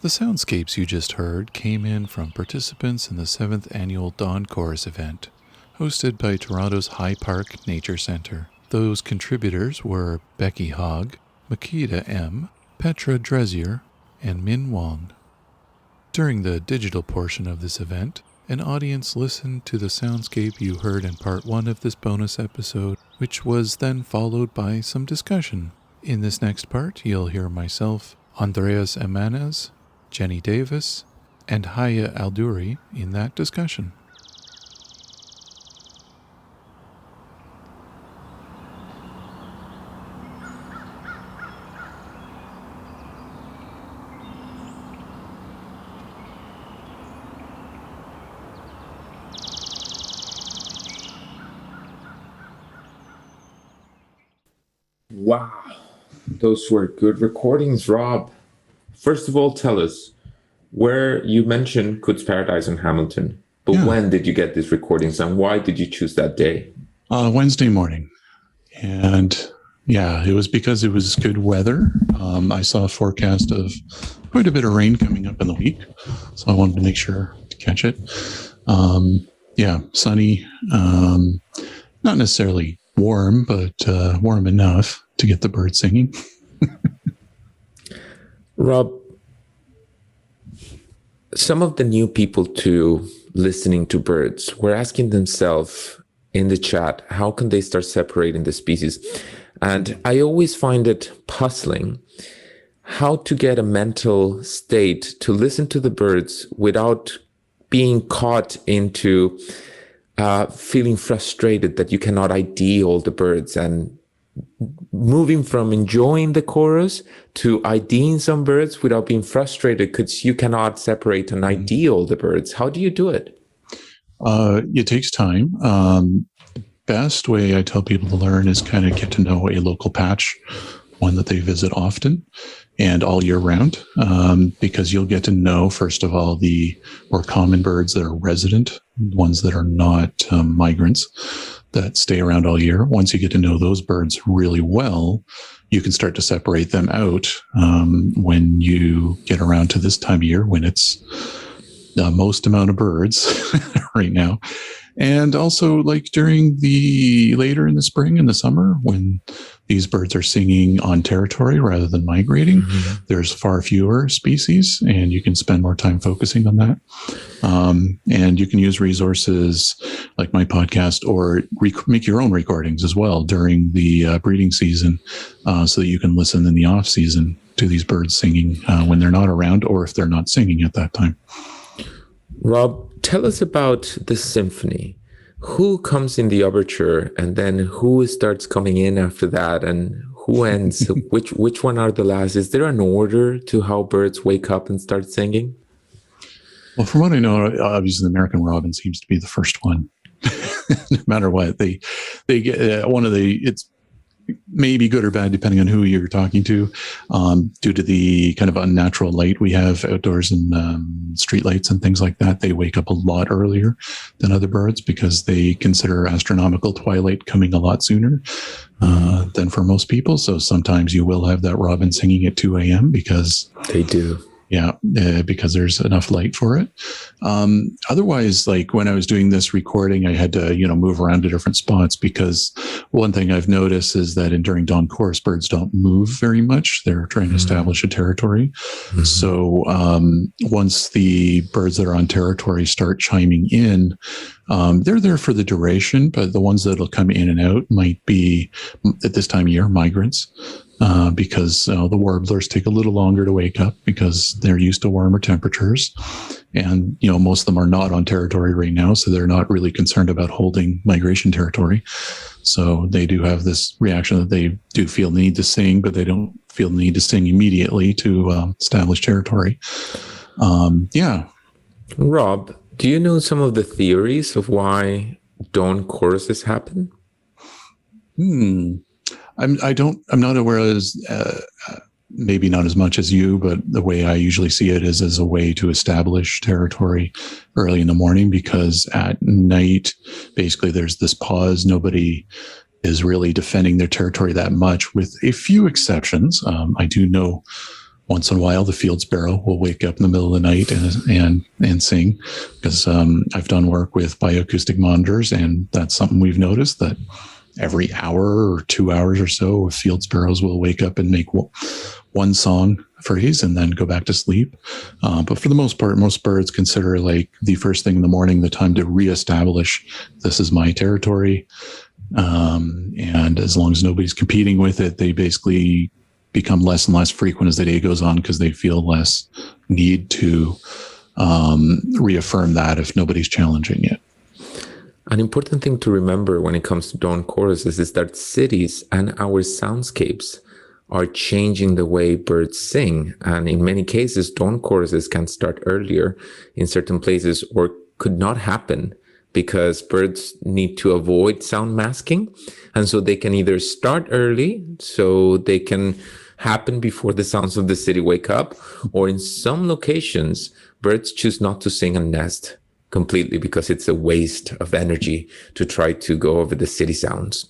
The soundscapes you just heard came in from participants in the 7th annual Dawn Chorus event, hosted by Toronto's High Park Nature Centre. Those contributors were Becky Hogg, Makita M., Petra Drezier, and Min Wong. During the digital portion of this event, an audience listened to the soundscape you heard in part 1 of this bonus episode, which was then followed by some discussion. In this next part, you'll hear myself, Andreas Emanes, Jenny Davis, and Haya Alduri in that discussion. Wow, those were good recordings, Rob. First of all, tell us where you mentioned Coutts Paradise in Hamilton, but when did you get these recordings and why did you choose that day? Wednesday morning. And it was because it was good weather. I saw a forecast of quite a bit of rain coming up in the week, so I wanted to make sure to catch it. Sunny, not necessarily warm, but warm enough to get the birds singing. Rob, some of the new people to listening to birds were asking themselves in the chat, how can they start separating the species? And I always find it puzzling how to get a mental state to listen to the birds without being caught into feeling frustrated that you cannot ID all the birds, and moving from enjoying the chorus to IDing some birds without being frustrated because you cannot separate and ID all the birds. How do you do it? It takes time. Best way I tell people to learn is kind of get to know a local patch, one that they visit often and all year round, because you'll get to know, first of all, the more common birds that are resident, ones that are not migrants that stay around all year. Once you get to know those birds really well, you can start to separate them out when you get around to this time of year when it's the most amount of birds right now. And also like during the later in the spring and the summer when these birds are singing on territory rather than migrating, there's far fewer species and you can spend more time focusing on that. And you can use resources like my podcast or make your own recordings as well during the breeding season so that you can listen in the off season to these birds singing when they're not around or if they're not singing at that time. Rob, tell us about the symphony. Who comes in the overture and then who starts coming in after that and who ends? which one are the last? Is there an order to how birds wake up and start singing? Well, from what I know, obviously the American robin seems to be the first one. No matter what, they get one of the, it's maybe good or bad depending on who you're talking to, due to the kind of unnatural light we have outdoors and street lights and things like that. They wake up a lot earlier than other birds because they consider astronomical twilight coming a lot sooner than for most people. So sometimes you will have that robin singing at 2 a.m. because they do. Yeah, because there's enough light for it. Otherwise, like when I was doing this recording, I had to, move around to different spots because one thing I've noticed is that during dawn chorus, birds don't move very much. They're trying to establish a territory. So once the birds that are on territory start chiming in, they're there for the duration, but the ones that'll come in and out might be at this time of year, migrants. Because the warblers take a little longer to wake up because they're used to warmer temperatures. And, most of them are not on territory right now, so they're not really concerned about holding migration territory. So they do have this reaction that they do feel the need to sing, but they don't feel the need to sing immediately to establish territory. Rob, do you know some of the theories of why dawn choruses happen? I'm not aware as maybe not as much as you, but the way I usually see it is as a way to establish territory early in the morning, because at night, basically there's this pause. Nobody is really defending their territory that much, with a few exceptions. I do know Once in a while, the field sparrow will wake up in the middle of the night and sing, because I've done work with bioacoustic monitors, and that's something we've noticed, that every hour or 2 hours or so, field sparrows will wake up and make one song phrase and then go back to sleep. But for the most part, most birds consider like the first thing in the morning the time to reestablish, this is my territory. And as long as nobody's competing with it, they basically become less and less frequent as the day goes on, because they feel less need to reaffirm that if nobody's challenging it. An important thing to remember when it comes to dawn choruses is that cities and our soundscapes are changing the way birds sing. And in many cases, dawn choruses can start earlier in certain places, or could not happen because birds need to avoid sound masking. And so they can either start early, so they can happen before the sounds of the city wake up, or in some locations, birds choose not to sing and nest completely because it's a waste of energy to try to go over the city sounds.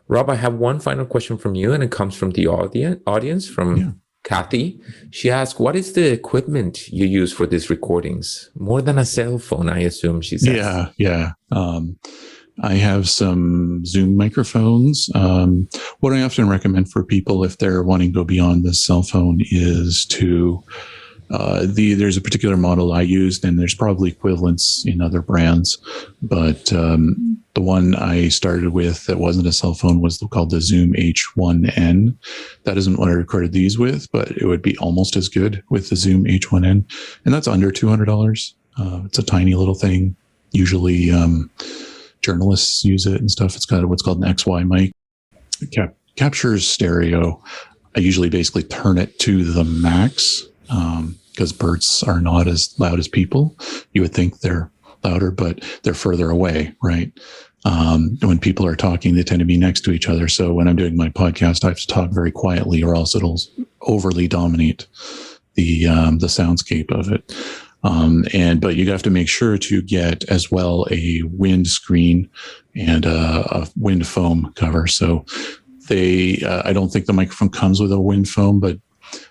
Rob, I have one final question from you, and it comes from the audience from Kathy. She asked, what is the equipment you use for these recordings? More than a cell phone, I assume, she says. Yeah. I have some Zoom microphones. What I often recommend for people if they're wanting to go beyond the cell phone is to there's a particular model I used, and there's probably equivalents in other brands, but the one I started with that wasn't a cell phone was called the Zoom H1N. That isn't what I recorded these with, but it would be almost as good with the Zoom H1N, and that's under $200. It's a tiny little thing. Usually journalists use it and stuff. It's got what's called an XY mic. Captures stereo. I usually basically turn it to the max, because birds are not as loud as people. You would think they're louder, but they're further away, right? When people are talking, they tend to be next to each other. So when I'm doing my podcast, I have to talk very quietly, or else it'll overly dominate the soundscape of it. But you have to make sure to get as well a wind screen and a wind foam cover. So I don't think the microphone comes with a wind foam, but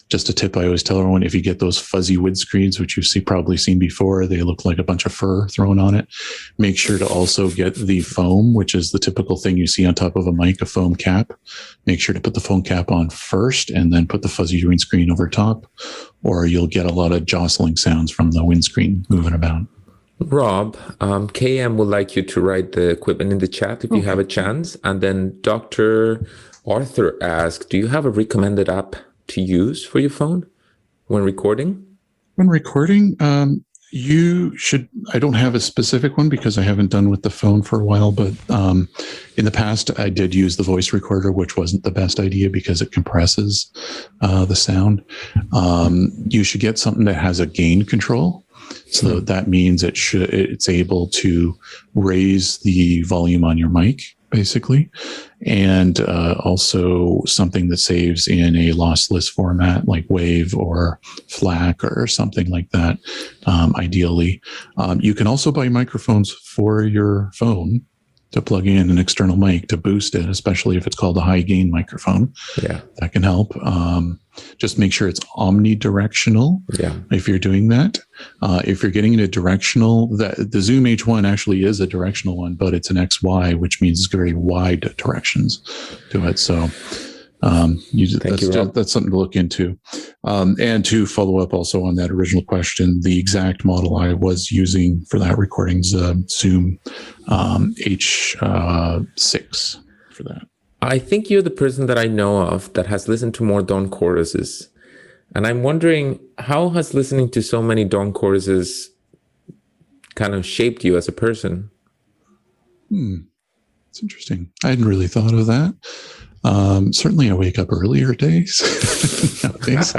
just a tip I always tell everyone, if you get those fuzzy wood screens, which you've probably seen before, they look like a bunch of fur thrown on it. Make sure to also get the foam, which is the typical thing you see on top of a mic, a foam cap. Make sure to put the foam cap on first and then put the fuzzy windscreen over top, or you'll get a lot of jostling sounds from the windscreen moving about. Rob, KM would like you to write the equipment in the chat if you have a chance. And then Dr. Arthur asked, do you have a recommended app to use for your phone when recording? When recording, you should. I don't have a specific one because I haven't done with the phone for a while, but in the past I did use the voice recorder, which wasn't the best idea because it compresses the sound. You should get something that has a gain control. So that means it's able to raise the volume on your mic, basically, and also something that saves in a lossless format like WAV or FLAC or something like that, ideally. You can also buy microphones for your phone to plug in an external mic to boost it, especially if it's called a high gain microphone. Yeah, that can help. Just make sure it's omnidirectional. Yeah, if you're doing that. If you're getting into directional, the Zoom H1 actually is a directional one, but it's an XY, which means it's very wide directions to it. So that's something to look into. And to follow up also on that original question, the exact model I was using for that recording is Zoom H6 for that. I think you're the person that I know of that has listened to more dawn choruses. And I'm wondering, how has listening to so many dawn choruses kind of shaped you as a person? It's interesting. I hadn't really thought of that. Certainly I wake up earlier days nowadays.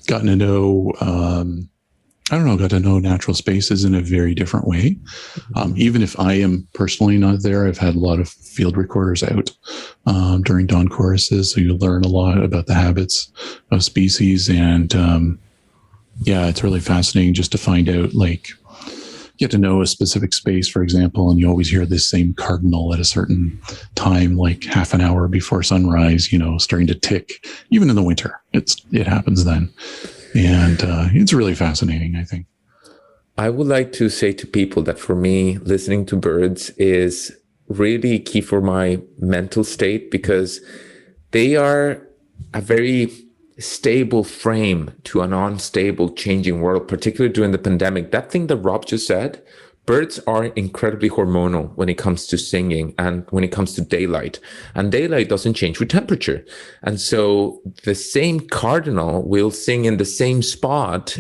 Gotten to know, got to know natural spaces in a very different way. Even if I am personally not there, I've had a lot of field recorders out during dawn choruses. So you learn a lot about the habits of species. And it's really fascinating just to find out, like, get to know a specific space, for example, and you always hear this same cardinal at a certain time, like half an hour before sunrise, starting to tick, even in the winter. It happens then. And it's really fascinating, I think. I would like to say to people that for me, listening to birds is really key for my mental state, because they are a very stable frame to an unstable, changing world, particularly during the pandemic. That thing that Rob just said, birds are incredibly hormonal when it comes to singing and when it comes to daylight. And daylight doesn't change with temperature. And so the same cardinal will sing in the same spot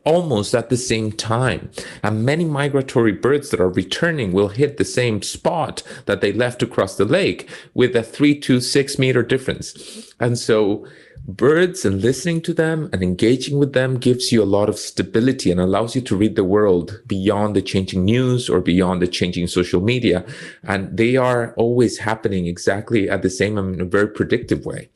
almost at the same time. And many migratory birds that are returning will hit the same spot that they left across the lake with a 3 to 6 meter difference. And so birds, and listening to them and engaging with them gives you a lot of stability and allows you to read the world beyond the changing news or beyond the changing social media. And they are always happening exactly at the same, in a very predictive way.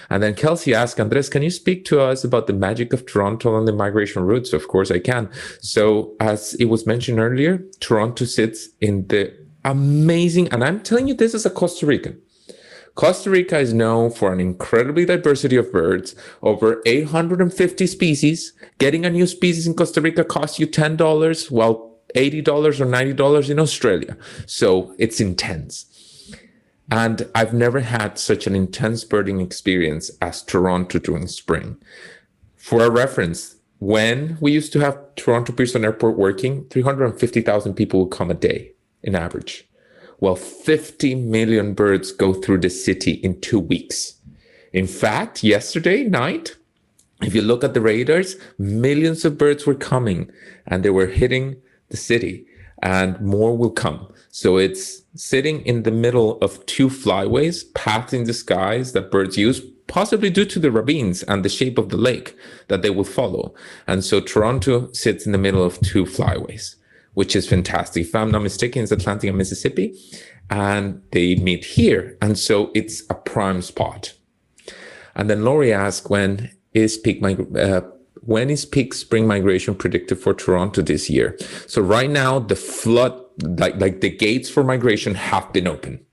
And then Kelsey asked, Andres, can you speak to us about the magic of Toronto and the migration routes? Of course I can. So as it was mentioned earlier, Toronto sits in the amazing, and I'm telling you this as a Costa Rican, Costa Rica is known for an incredibly diversity of birds, over 850 species. Getting a new species in Costa Rica costs you $10, while $80 or $90 in Australia. So it's intense. And I've never had such an intense birding experience as Toronto during spring. For a reference, when we used to have Toronto Pearson Airport working, 350,000 people would come a day in average. Well, 50 million birds go through the city in 2 weeks. In fact, yesterday night, if you look at the radars, millions of birds were coming and they were hitting the city, and more will come. So it's sitting in the middle of 2 flyways, paths in the skies that birds use, possibly due to the ravines and the shape of the lake that they will follow. And so Toronto sits in the middle of 2 flyways, which is fantastic. If I'm not mistaken, it's Atlantic and Mississippi, and they meet here. And so it's a prime spot. And then Laurie asked, when is peak spring migration predicted for Toronto this year? So right now, the flood, like the gates for migration have been open.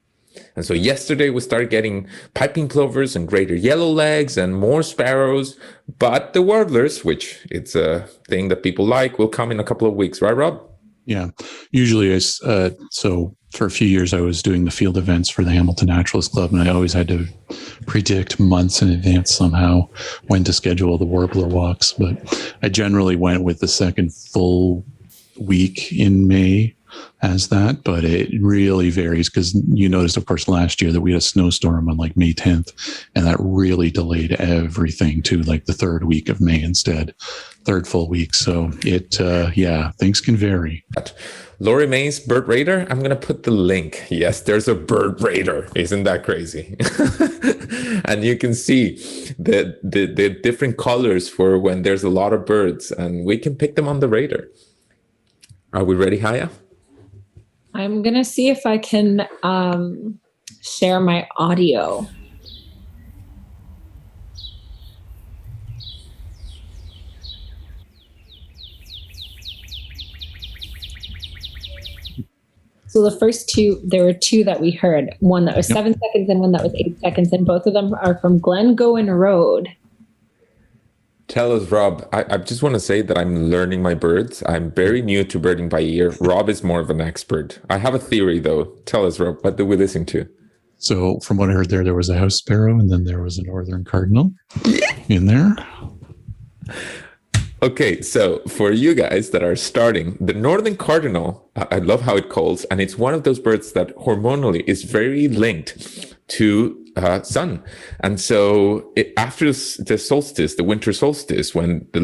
And so yesterday we started getting piping plovers and greater yellowlegs and more sparrows, but the warblers, which it's a thing that people like, will come in a couple of weeks, right, Rob? Yeah, usually so for a few years I was doing the field events for the Hamilton Naturalist Club, and I always had to predict months in advance somehow when to schedule the warbler walks. But I generally went with the second full week in May as that, but it really varies, because you noticed, of course, last year that we had a snowstorm on like May 10th, and that really delayed everything to like the third week of May instead, third full week. So things can vary. Laurie May's Bird Radar, I'm going to put the link. Yes, there's a Bird Radar. Isn't that crazy? And you can see the different colors for when there's a lot of birds, and we can pick them on the radar. Are we ready, Haya? I'm going to see if I can share my audio. So the first two, there were 2 that we heard. One that was 7 seconds and one that was 8 seconds. And both of them are from Glengowan Road. Tell us, Rob. I just want to say that I'm learning my birds. I'm very new to birding by ear. Rob is more of an expert. I have a theory, though. Tell us, Rob, what do we listen to? So from what I heard there was a house sparrow, and then there was a northern cardinal in there. Okay, so for you guys that are starting, the northern cardinal, I love how it calls, and it's one of those birds that hormonally is very linked to sun. And so after the solstice, the winter solstice, when the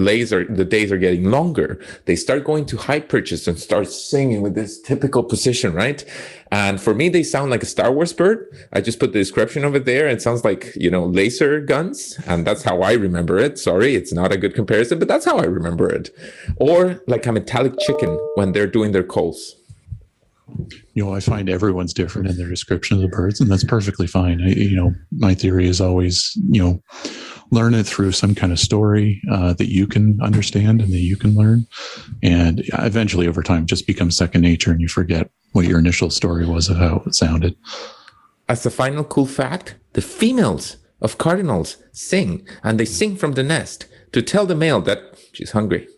days are getting longer, they start going to high perches and start singing with this typical position, right? And for me, they sound like a Star Wars bird. I just put the description of it there. It sounds like, laser guns. And that's how I remember it. Sorry, it's not a good comparison, but that's how I remember it. Or like a metallic chicken when they're doing their calls. I find everyone's different in their description of the birds, and that's perfectly fine. My theory is always, learn it through some kind of story that you can understand and that you can learn. And eventually over time, it just becomes second nature and you forget what your initial story was of how it sounded. As a final cool fact, the females of cardinals sing, and they sing from the nest to tell the male that she's hungry.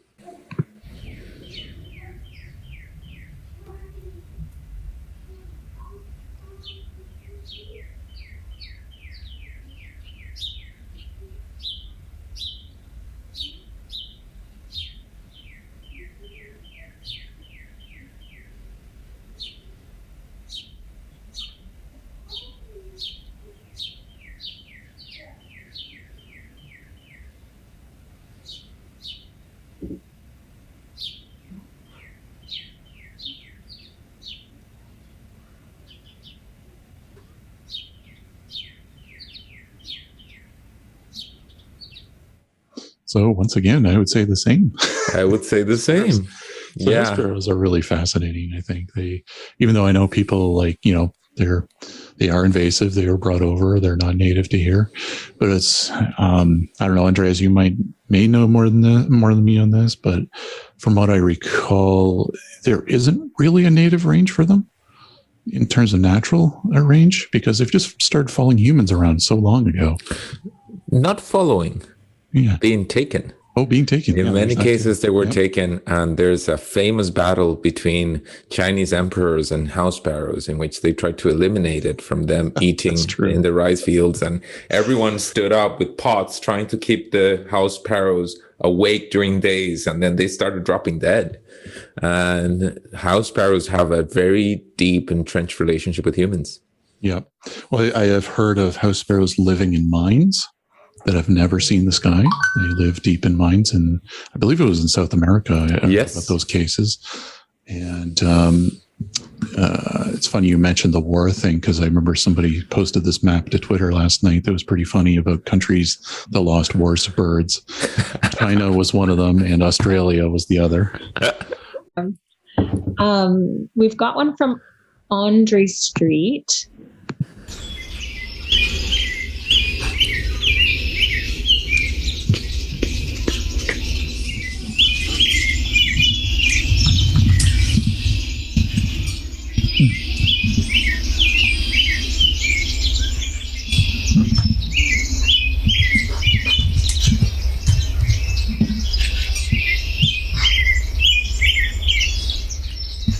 So once again, I would say the same. I would say the same. So Yeah. house sparrows are really fascinating. I think even though I know people they are invasive, they were brought over, they're not native to here, but it's, I don't know, Andreas, you may know more than me on this, but from what I recall, there isn't really a native range for them in terms of natural range, because they've just started following humans around so long ago. Not following. Yeah. Being taken. Oh, being taken. In many cases, they were Yep. taken, and there's a famous battle between Chinese emperors and house sparrows in which they tried to eliminate it from them eating true. in the rice fields. And everyone stood up with pots trying to keep the house sparrows awake during days, and then they started dropping dead. And house sparrows have a very deep, entrenched relationship with humans. Yeah. Well, I have heard of house sparrows living in mines that have never seen the sky. They live deep in mines, and I believe it was in South America. Yes. About those cases. And it's funny you mentioned the war thing, because I remember somebody posted this map to Twitter last night that was pretty funny about countries that lost wars to birds. China was one of them, and Australia was the other. We've got one from Andre Street.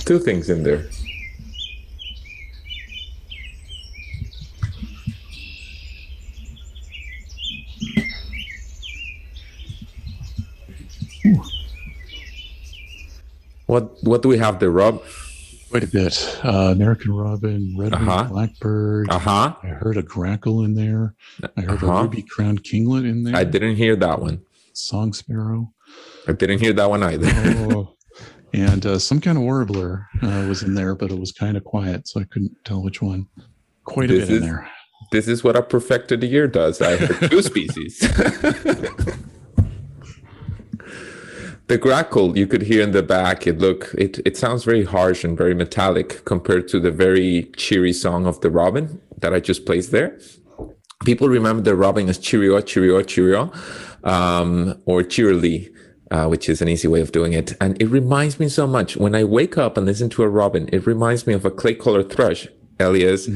Two things in there. What do we have there, Rob? Quite a bit. American robin, red-winged blackbird. Uh-huh. I heard a grackle in there. I heard a ruby-crowned kinglet in there. I didn't hear that one. Song sparrow. I didn't hear that one either. Oh. And some kind of warbler was in there, but it was kind of quiet, so I couldn't tell which one. Quite a bit in there. This is what a perfected ear does. I heard two species. The grackle you could hear in the back, it sounds very harsh and very metallic compared to the very cheery song of the robin that I just placed there. People remember the robin as cheerio, cheerio, cheerio, or cheerily, which is an easy way of doing it. And it reminds me so much. When I wake up and listen to a robin, it reminds me of a clay-colored thrush, Elias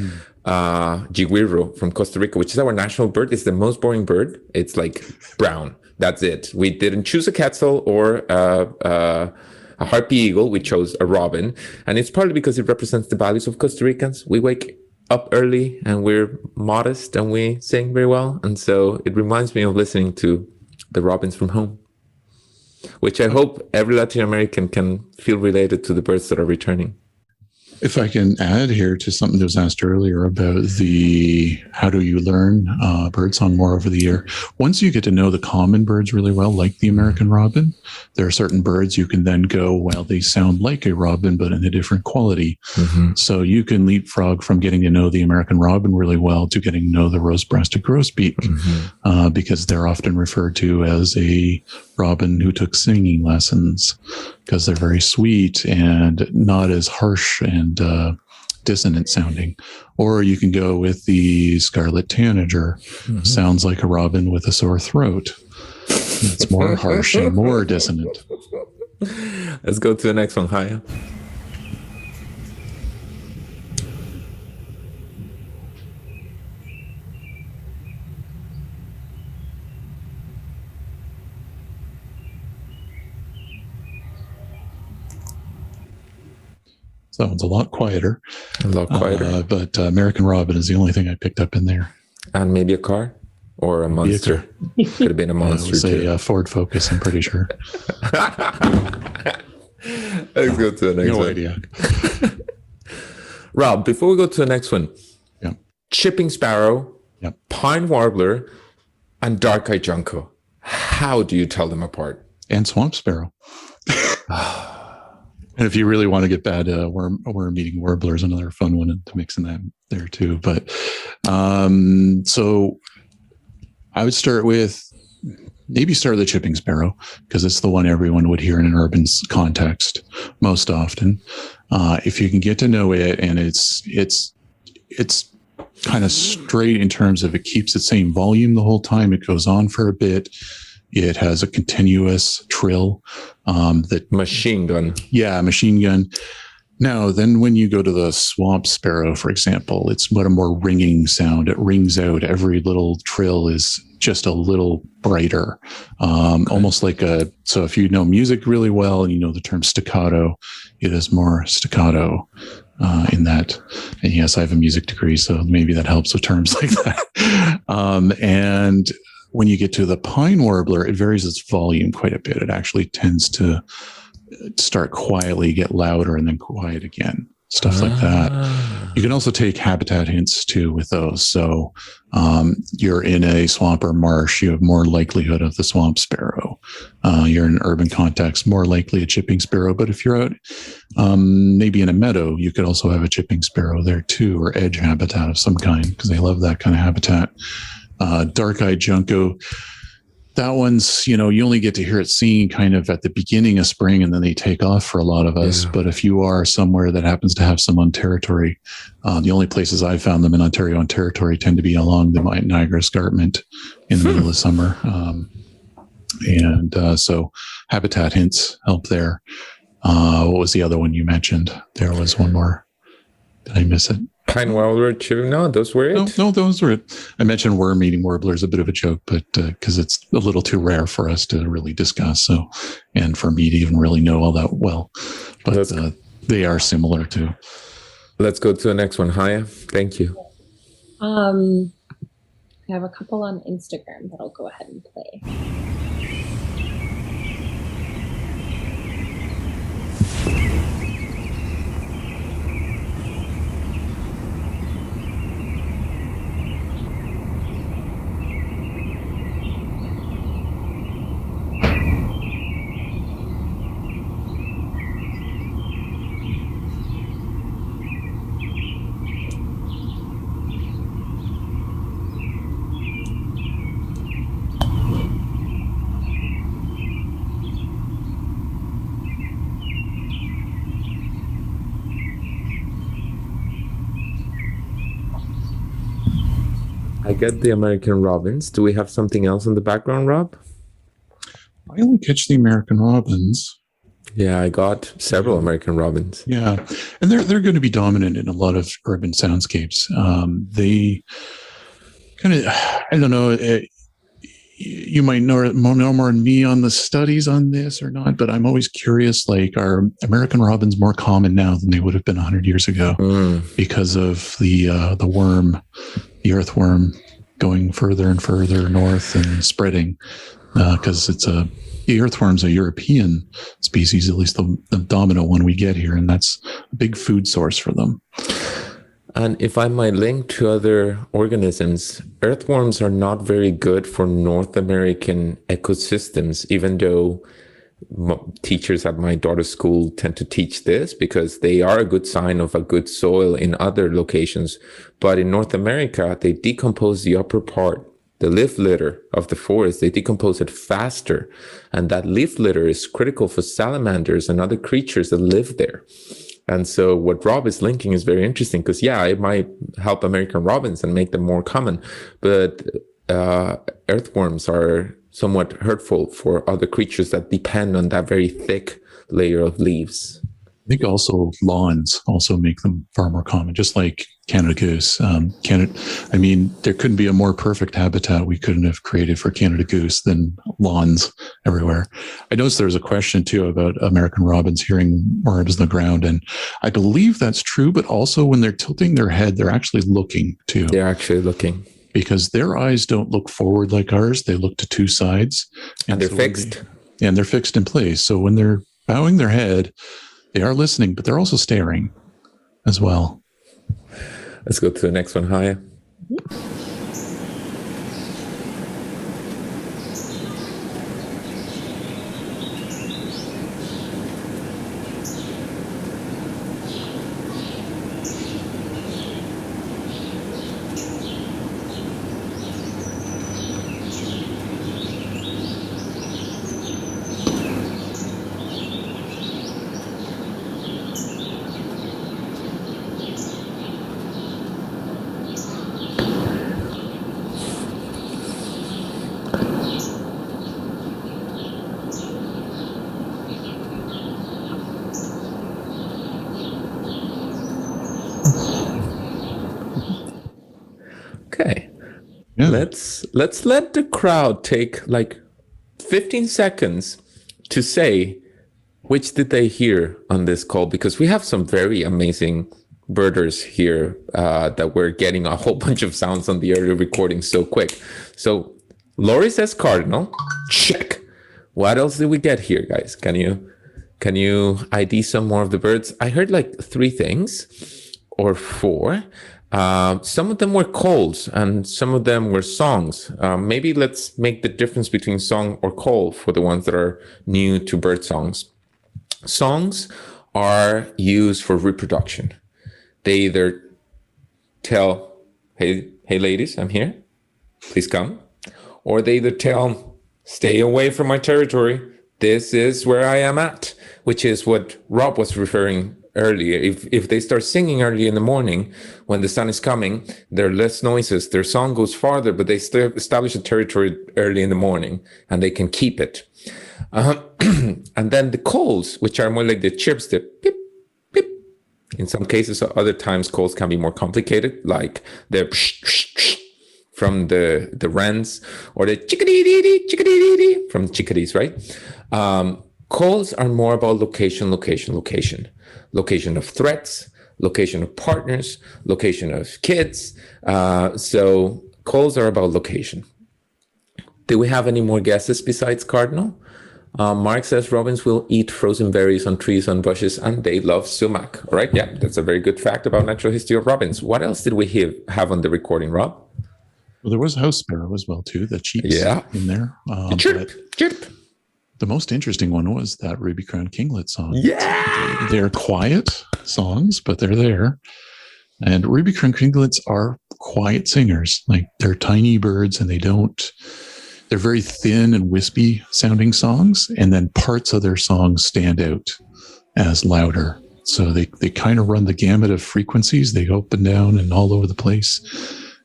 jiguiro from Costa Rica, which is our national bird. It's the most boring bird. It's like brown. That's it. We didn't choose a quetzal or a harpy eagle. We chose a robin. And it's partly because it represents the values of Costa Ricans. We wake up early and we're modest and we sing very well. And so it reminds me of listening to the robins from home, which I hope every Latin American can feel related to the birds that are returning. If I can add here to something that was asked earlier about how do you learn birdsong more over the year? Once you get to know the common birds really well, like the American robin, there are certain birds you can then go, well, they sound like a robin, but in a different quality. Mm-hmm. So you can leapfrog from getting to know the American robin really well to getting to know the rose-breasted grosbeak, because they're often referred to as a robin who took singing lessons, because they're very sweet and not as harsh and dissonant sounding. Or you can go with the scarlet tanager. Sounds like a robin with a sore throat. It's more harsh and more dissonant. Let's go to the next one, Haya. So that one's a lot quieter. A lot quieter. But American Robin is the only thing I picked up in there. And maybe a car or a monster. Could have been a monster. I would say Ford Focus, I'm pretty sure. Let's go to the next one. No idea. Rob, before we go to the next one, Yeah. chipping sparrow, Yep. pine warbler, and dark-eyed junco. How do you tell them apart? And swamp sparrow. And if you really want to get bad, worm eating warbler is another fun one to mix in that there too. But so I would start with the chipping sparrow, because it's the one everyone would hear in an urban context most often. If you can get to know it, and it's kind of straight in terms of it keeps the same volume the whole time. It goes on for a bit. It has a continuous trill. That machine gun. Yeah, machine gun. Now, then when you go to the swamp sparrow, for example, it's what a more ringing sound. It rings out. Every little trill is just a little brighter. Almost like so if you know music really well and you know the term staccato, it is more staccato in that. And yes, I have a music degree, so maybe that helps with terms like that. And when you get to the pine warbler, it varies its volume quite a bit. It actually tends to start quietly, get louder, and then quiet again. Stuff like that. You can also take habitat hints too with those. So you're in a swamp or marsh, you have more likelihood of the swamp sparrow. You're in an urban context, more likely a chipping sparrow. But if you're out maybe in a meadow, you could also have a chipping sparrow there too, or edge habitat of some kind, because they love that kind of habitat. Dark-eyed junco, that one's, you only get to hear it singing kind of at the beginning of spring, and then they take off for a lot of us. Yeah. But if you are somewhere that happens to have some on territory, the only places I've found them in Ontario on territory tend to be along the Niagara Escarpment in the middle of summer. So habitat hints help there. What was the other one you mentioned? There was one more. Did I miss it? Pine warbler, chipping? No, those were it. No, those were it. I mentioned worm-eating warbler is a bit of a joke, but because it's a little too rare for us to really discuss. So, and for me to even really know all that well, but they are similar too. Let's go to the next one. Haya, thank you. I have a couple on Instagram that I'll go ahead and play. I get the American robins. Do we have something else in the background, Rob? I only catch the American robins. Yeah, I got several American robins. Yeah, and they're going to be dominant in a lot of urban soundscapes. They kind of, I don't know, you might know more than me on the studies on this or not, but I'm always curious, like, are American robins more common now than they would have been 100 years ago because of the worm, the earthworm going further and further north and spreading, because the earthworm's a European species, at least the dominant one we get here, and that's a big food source for them. And if I might link to other organisms, earthworms are not very good for North American ecosystems, even though teachers at my daughter's school tend to teach this because they are a good sign of a good soil in other locations. But in North America, they decompose the upper part, the leaf litter of the forest. They decompose it faster. And that leaf litter is critical for salamanders and other creatures that live there. And so what Rob is linking is very interesting because, yeah, it might help American robins and make them more common, but earthworms are somewhat hurtful for other creatures that depend on that very thick layer of leaves. I think also lawns also make them far more common, just like Canada goose. There couldn't be a more perfect habitat we couldn't have created for Canada goose than lawns everywhere. I noticed there was a question too about American robins hearing worms in the ground, and I believe that's true, but also when they're tilting their head, they're actually looking too. They're actually looking. Because their eyes don't look forward like ours, they look to two sides. And they're fixed. And they're fixed in place. So when they're bowing their head, they are listening, but they're also staring as well. Let's go to the next one, Haya. Okay. Yeah. Let's let the crowd take like 15 seconds to say which did they hear on this call, because we have some very amazing birders here that we're getting a whole bunch of sounds on the early recording so quick. So Lori says cardinal. Check. What else did we get here, guys? Can you ID some more of the birds? I heard like 3 things or 4. Some of them were calls and some of them were songs. Maybe let's make the difference between song or call for the ones that are new to bird songs. Songs are used for reproduction. They either tell, hey ladies, I'm here, please come. Or they either tell, stay away from my territory, this is where I am at, which is what Rob was referring earlier. If they start singing early in the morning when the sun is coming, there are less noises, their song goes farther, but they still establish a territory early in the morning and they can keep it. And then the calls, which are more like the chirps, the beep, beep. In some cases, other times calls can be more complicated, like the psh, psh, psh from the wrens, or the chickadee from chickadees, right? Calls are more about location. Location of threats, location of partners, location of kids. So calls are about location. Do we have any more guesses besides cardinal? Mark says robins will eat frozen berries on trees, on bushes, and they love sumac. All right, yeah, that's a very good fact about natural history of robins. What else did we have on the recording, Rob? Well, there was a house sparrow as well, too, that cheeps in there. Chirp. The most interesting one was that ruby-crowned kinglet song. Yeah! They're quiet songs, but they're there. And ruby-crowned kinglets are quiet singers. Like, they're tiny birds, and they're very thin and wispy sounding songs, and then parts of their songs stand out as louder. So they kind of run the gamut of frequencies. They go up and down and all over the place.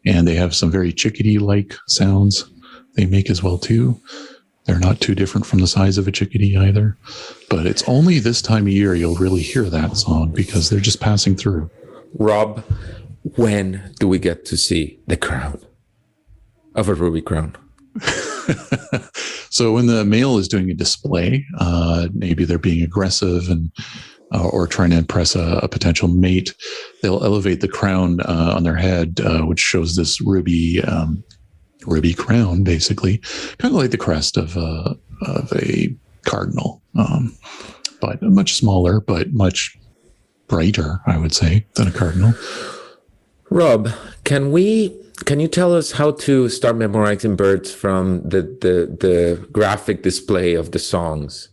And they have some very chickadee-like sounds they make as well, too. They're not too different from the size of a chickadee either. But it's only this time of year you'll really hear that song because they're just passing through. Rob, when do we get to see the crown of a ruby crown? So when the male is doing a display, maybe they're being aggressive and or trying to impress a potential mate, they'll elevate the crown on their head, which shows this ruby crown, basically, kind of like the crest of a cardinal, but much smaller, but much brighter, I would say, than a cardinal. Rob, can you tell us how to start memorizing birds from the graphic display of the songs?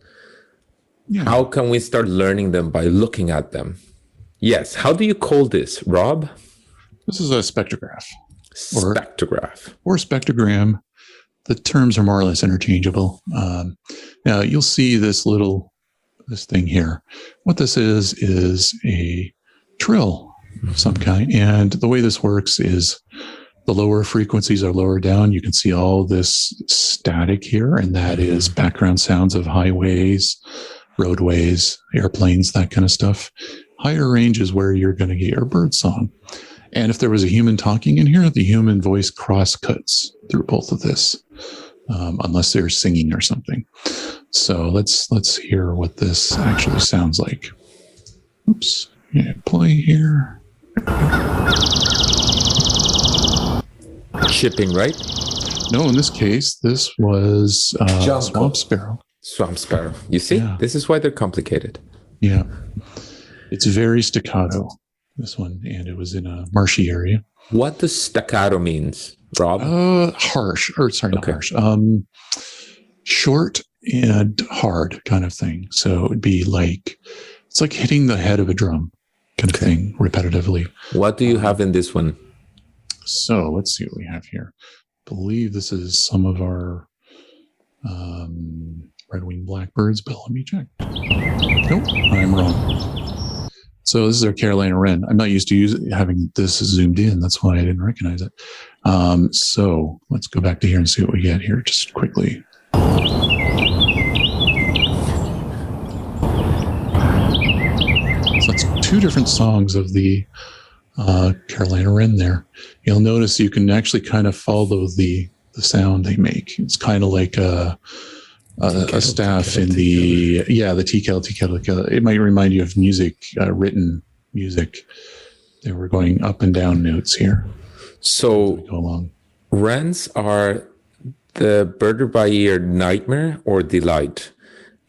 Yeah. How can we start learning them by looking at them? Yes. How do you call this, Rob? This is a spectrograph. Spectrograph. Or spectrogram. The terms are more or less interchangeable. Now, you'll see this little this thing here. What this is a trill of some kind. And the way this works is the lower frequencies are lower down. You can see all this static here, and that is background sounds of highways, roadways, airplanes, that kind of stuff. Higher range is where you're going to get your bird song. And if there was a human talking in here, the human voice cross cuts through both of this, unless they're singing or something. So let's hear what this actually sounds like. Oops. Yeah, play here. Shipping, right? No, in this case, this was swamp sparrow. Swamp sparrow. You see, This is why they're complicated. Yeah. It's very staccato, this one, and it was in a marshy area. What does staccato means, Rob? Harsh, or sorry, not harsh. Short and hard kind of thing. So it would be like, it's like hitting the head of a drum kind of thing repetitively. What do you have in this one? So let's see what we have here. I believe this is some of our red-winged blackbirds, but let me check. Nope, I'm wrong. So this is our Carolina wren. I'm not used to having this zoomed in. That's why I didn't recognize it. So let's go back to here and see what we get here just quickly. So that's two different songs of the Carolina wren there. You'll notice you can actually kind of follow the sound they make. It's kind of like a staff in the TKL. It might remind you of music, written music. They were going up and down notes here. So go along. Wrens are the birder by ear nightmare or delight.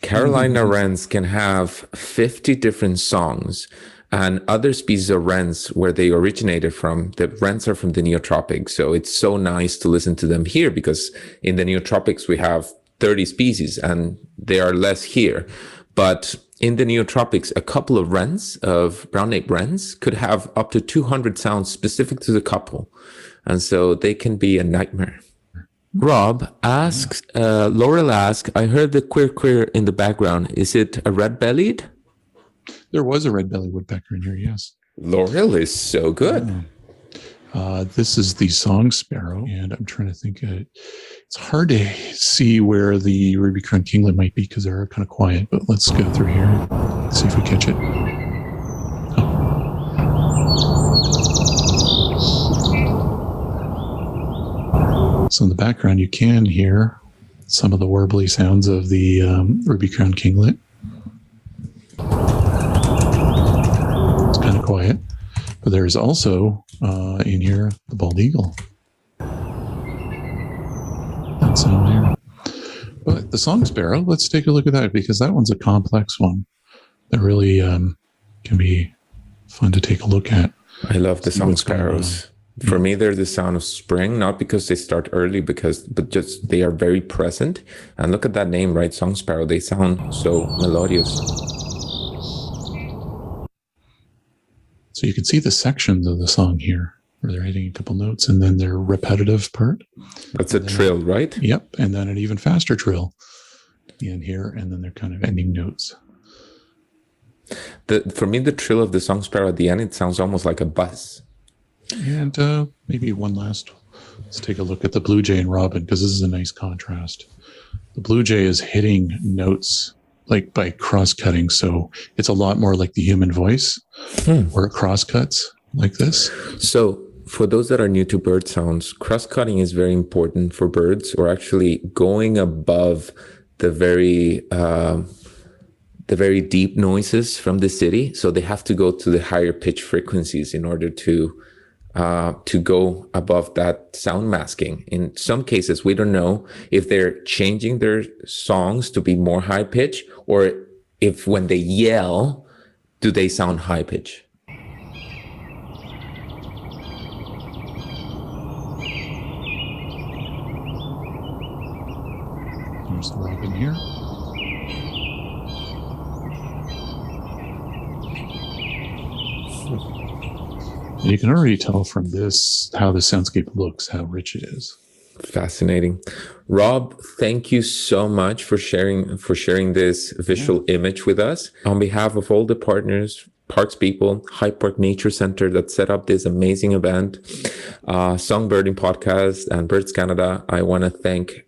Carolina wrens can have 50 different songs, and other species of wrens where they originated from, the wrens are from the neotropics. So it's so nice to listen to them here, because in the neotropics we have 30 species and there are less here. But in the neotropics, a couple of wrens, of brown-naped wrens, could have up to 200 sounds specific to the couple. And so they can be a nightmare. Rob asks, Laurel asks, I heard the queer in the background. Is it a red-bellied? There was a red-bellied woodpecker in here, yes. Laurel is so good. This is the song sparrow, and I'm trying to think. It's hard to see where the ruby-crowned kinglet might be because they're kind of quiet, but let's go through here and see if we catch it. So in the background, you can hear some of the warbly sounds of the ruby-crowned kinglet. It's kind of quiet. But there's also in here the bald eagle. That sound there. But the song sparrow, let's take a look at that, because that one's a complex one that really can be fun to take a look at. I love the song sparrows. For me, they're the sound of spring, not because they start early, but just they are very present. And look at that name, right? Song sparrow. They sound so melodious. So you can see the sections of the song here, where they're hitting a couple notes, and then their repetitive part. That's a trill, right? Yep, and then an even faster trill in here, and then they're kind of ending notes. For me, the trill of the song sparrow at the end, it sounds almost like a buzz. And maybe one last, let's take a look at the blue jay and robin, because this is a nice contrast. The blue jay is hitting notes like by cross-cutting, so it's a lot more like the human voice, where it cross-cuts like this. So for those that are new to bird sounds, cross-cutting is very important for birds, or actually going above the very deep noises from the city. So they have to go to the higher pitch frequencies in order to go above that sound masking. In some cases, we don't know if they're changing their songs to be more high pitch, or if when they yell, do they sound high pitch? There's the robin here. And you can already tell from this how the soundscape looks, how rich it is. Fascinating. Rob, thank you so much for sharing this visual image with us. On behalf of all the partners, parks people, Hyde Park Nature Center that set up this amazing event, Songbirding Podcast and Birds Canada, I want to thank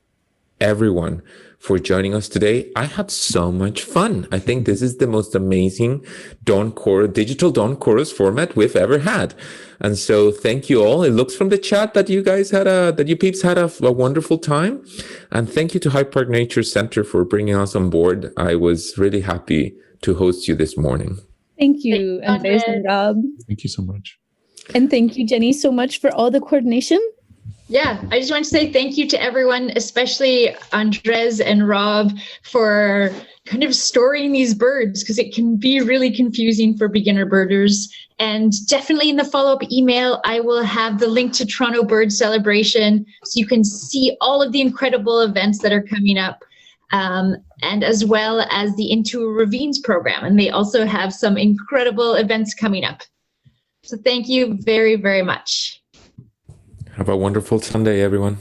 everyone for joining us today. I had so much fun. I think this is the most amazing digital Dawn Chorus format we've ever had. And so thank you all. It looks from the chat that you guys that you peeps had a wonderful time. And thank you to Hyde Park Nature Center for bringing us on board. I was really happy to host you this morning. Thank you, Andres and Rob. Thank you so much. And thank you, Jenny, so much for all the coordination. Yeah, I just want to say thank you to everyone, especially Andres and Rob, for kind of storing these birds, because it can be really confusing for beginner birders. And definitely in the follow-up email, I will have the link to Toronto Bird Celebration, so you can see all of the incredible events that are coming up, and as well as the Into Ravines program. And they also have some incredible events coming up. So thank you very, very much. Have a wonderful Sunday, everyone.